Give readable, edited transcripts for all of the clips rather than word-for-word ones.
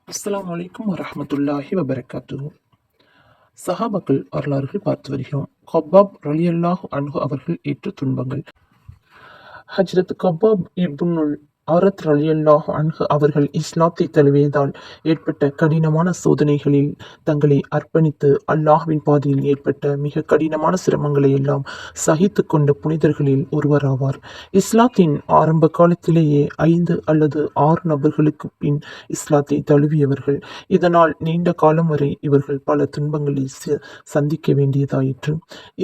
அஸ்ஸலாமு அலைக்கும் வரஹ்மத்துல்லாஹி வபரகாத்துஹு. சஹாபாக்கள் வரலாறுகள் பார்த்து வருகிறோம். கப்பாப் ரலியல்லாஹு அன்ஹு அவர்கள் ஏற்ற துன்பங்கள். ஹஜ்ரத் கப்பாப் இப்னுல் அரத் ரலியல்லாஹு அன்ஹு அவர்கள் இஸ்லாத்தை தழுவியதால் ஏற்பட்ட கடினமான சோதனைகளில் தங்களை அர்ப்பணித்து அல்லாஹ்வின் பாதையில் ஏற்பட்ட மிக கடினமான சிரமங்களை எல்லாம் சகித்து கொண்ட புனிதர்களில் ஒருவராவார். இஸ்லாத்தின் ஆரம்ப காலத்திலேயே 5 அல்லது 6 நபர்களுக்கு பின் இஸ்லாத்தை தழுவியவர்கள். இதனால் நீண்ட காலம் வரை இவர்கள் பல துன்பங்களை சந்திக்க வேண்டியதாயிற்று.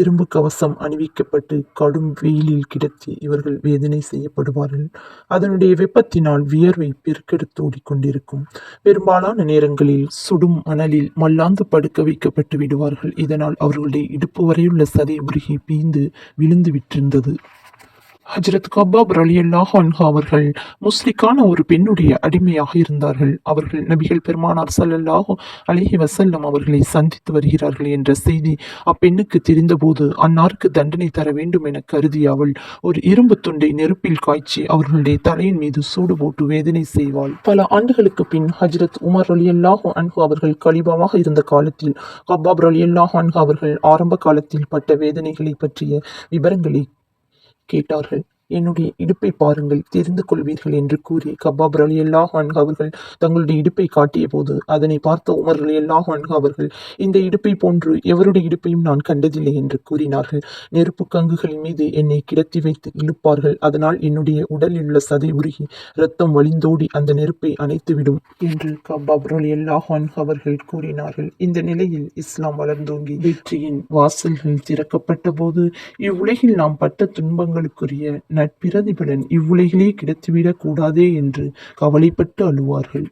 இரும்பு கவசம் அணிவிக்கப்பட்டு கடும் வெயிலில் கிடத்தி இவர்கள் வேதனை செய்யப்படுவார்கள். அதனுடைய வெப்பத்தினால் வியர்வை பெருக்கெடுத்து ஓடிக்கொண்டிருக்கும். பெரும்பாலான நேரங்களில் சுடும் மணலில் மல்லாந்து படுக்க வைக்கப்பட்டு விடுவார்கள். இதனால் அவர்களுடைய இடுப்பு வரையுள்ள சதை உருகி பீந்து விழுந்து விட்டிருந்தது. ஹஜ்ரத் கப்பாப் ரலியல்லாஹு அன்ஹு அவர்கள் முஸ்லிக்கான ஒரு பெண்ணுடைய அடிமையாக இருந்தார்கள். அவர்கள் நபிகள் பெருமானார் ஸல்லல்லாஹு அலைஹி வஸல்லம் அவர்களை சந்தித்து வருகிறார்கள் என்ற செய்தி அப்பெண்ணுக்கு தெரிந்தபோது அன்னாருக்கு தண்டனை தர வேண்டும் என கருதிய அவள் ஒரு இரும்பு துண்டை நெருப்பில் காய்ச்சி அவர்களுடைய தலையின் மீது சூடு போட்டு வேதனை செய்வாள். பல ஆண்டுகளுக்கு பின் ஹஜ்ரத் உமர் ரலியல்லாஹு அன்ஹு அவர்கள் கலீஃபாவாக இருந்த காலத்தில் கப்பாப் ரலியல்லாஹு அன்ஹு அவர்கள் ஆரம்ப காலத்தில் பட்ட வேதனைகளை பற்றிய விபரங்களை கேட்டார்கள். என்னுடைய இடுப்பை பாருங்கள், தெரிந்து கொள்வீர்கள் என்று கூறி கப்பாப் ரலியல்லாஹு அன்ஹு அவர்கள் தங்களுடைய இடுப்பை காட்டிய போது அதனை பார்த்த உமர் ரலியல்லாஹு அன்ஹு அவர்கள், இந்த இடுப்பை போன்று எவருடைய இடுப்பையும் நான் கண்டதில்லை என்று கூறினார்கள். நெருப்பு கங்குகளின் மீது என்னை கிடத்தி வைத்து இழுப்பார்கள். அதனால் என்னுடைய உடலில் உள்ள சதை உருகி இரத்தம் வழிந்தோடி அந்த நெருப்பை அணைத்துவிடும் என்று கப்பாப் ரலியல்லாஹு அன்ஹு அவர்கள் கூறினார்கள். இந்த நிலையில் இஸ்லாம் வளர்ந்தோங்கி வெற்றியின் வாசல்கள் திறக்கப்பட்ட போது இவ்வுலகில் நாம் பட்ட துன்பங்களுக்குரிய நற்பிரதிபலன் இவ்வுலகிலே கிடைத்துவிடக் கூடாதே என்று கவலைப்பட்டு அழுவார்கள்.